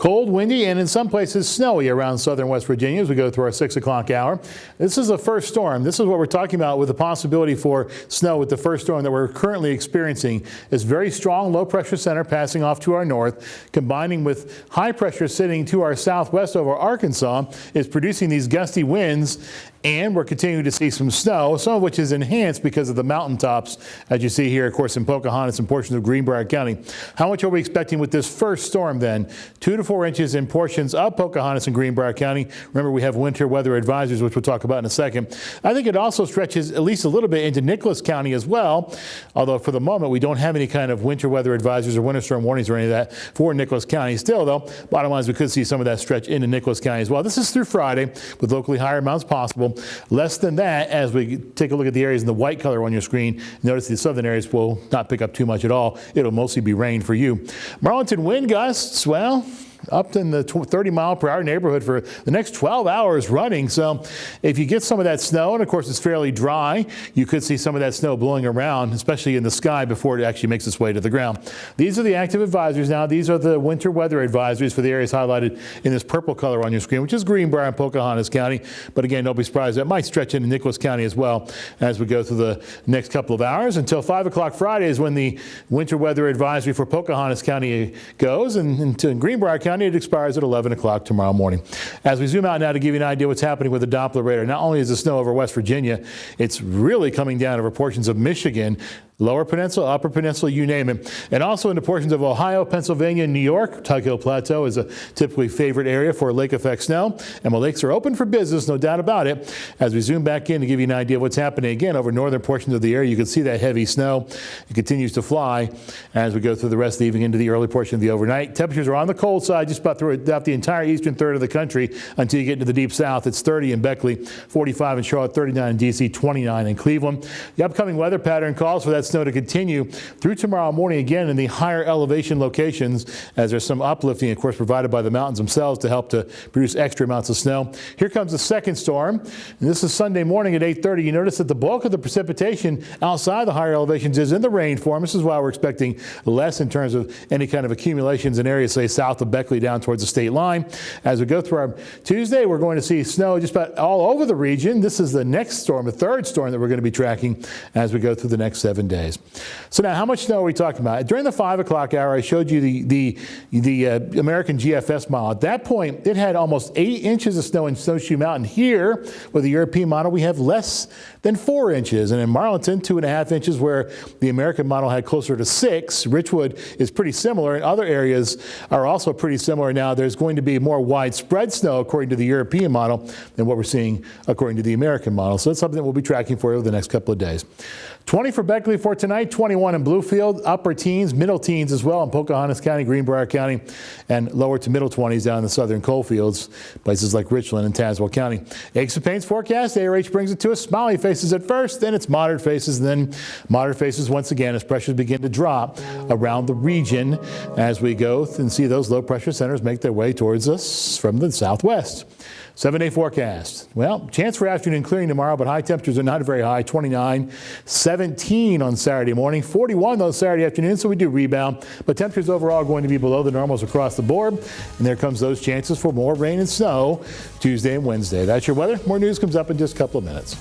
Cold, windy, and in some places snowy around southern West Virginia as we go through our 6 o'clock hour. This is the first storm. This is what we're talking about with the possibility for snow with the first storm that we're currently experiencing. This very strong low pressure center passing off to our north, combining with high pressure sitting to our southwest over Arkansas, is producing these gusty winds. And we're continuing to see some snow, some of which is enhanced because of the mountaintops, as you see here, of course, in Pocahontas and portions of Greenbrier County. How much are we expecting with this first storm then? 2 to 4 inches in portions of Pocahontas and Greenbrier County. Remember, we have winter weather advisories, which we'll talk about in a second. I think it also stretches at least a little bit into Nicholas County as well, although for the moment we don't have any kind of winter weather advisories or winter storm warnings or any of that for Nicholas County. Still, though, bottom line is we could see some of that stretch into Nicholas County as well. This is through Friday with locally higher amounts possible. Less than that, as we take a look at the areas in the white color on your screen, notice the southern areas will not pick up too much at all. It'll mostly be rain for you. Marlington wind gusts, well, up in the 30-mile-per-hour neighborhood for the next 12 hours running. So if you get some of that snow, and of course it's fairly dry, you could see some of that snow blowing around, especially in the sky before it actually makes its way to the ground. These are the active advisories now. These are the winter weather advisories for the areas highlighted in this purple color on your screen, which is Greenbrier and Pocahontas County. But again, don't be surprised. That might stretch into Nicholas County as well as we go through the next couple of hours. Until 5 o'clock Friday is when the winter weather advisory for Pocahontas County goes, and to Greenbrier County it expires at 11 o'clock tomorrow morning. As we zoom out now to give you an idea what's happening with the Doppler radar, not only is the snow over West Virginia, it's really coming down over portions of Michigan, Lower Peninsula, Upper Peninsula, you name it. And also into portions of Ohio, Pennsylvania, and New York. Tug Hill Plateau is a typically favorite area for lake effect snow. And the lakes are open for business, no doubt about it. As we zoom back in to give you an idea of what's happening again over northern portions of the area, you can see that heavy snow. It continues to fly as we go through the rest of the evening into the early portion of the overnight. Temperatures are on the cold side just about throughout the entire eastern third of the country until you get into the deep south. It's 30 in Beckley, 45 in Charlotte, 39 in D.C., 29 in Cleveland. The upcoming weather pattern calls for that snow to continue through tomorrow morning again in the higher elevation locations as there's some uplifting, of course, provided by the mountains themselves to help to produce extra amounts of snow. Here comes the second storm. And this is Sunday morning at 8:30. You notice that the bulk of the precipitation outside the higher elevations is in the rain form. This is why we're expecting less in terms of any kind of accumulations in areas, say, south of Beckley down towards the state line. As we go through our Tuesday, we're going to see snow just about all over the region. This is the next storm, the third storm that we're going to be tracking as we go through the next 7 days. So now, how much snow are we talking about? During the 5 o'clock hour, I showed you the American GFS model. At that point, it had almost 8 inches of snow in Snowshoe Mountain. Here, with the European model, we have less than 4 inches. And in Marlington, 2.5 inches, where the American model had closer to 6. Richwood is pretty similar, and other areas are also pretty similar. Now, there's going to be more widespread snow, according to the European model, than what we're seeing according to the American model. So that's something that we'll be tracking for you over the next couple of days. 20 for Beckley for tonight, 21 in Bluefield, upper teens, middle teens as well in Pocahontas County, Greenbrier County, and lower to middle 20s down in the southern coalfields, places like Richland and Tazewell County. Aches and pains forecast, ARH brings it to us. Smiley faces at first, then it's moderate faces, and then moderate faces once again as pressures begin to drop around the region as we go and see those low pressure centers make their way towards us from the southwest. 7-day forecast. Well, chance for afternoon clearing tomorrow, but high temperatures are not very high. 29, 17 on Saturday morning, 41 though Saturday afternoon, so we do rebound. But temperatures overall are going to be below the normals across the board. And there comes those chances for more rain and snow Tuesday and Wednesday. That's your weather. More news comes up in just a couple of minutes.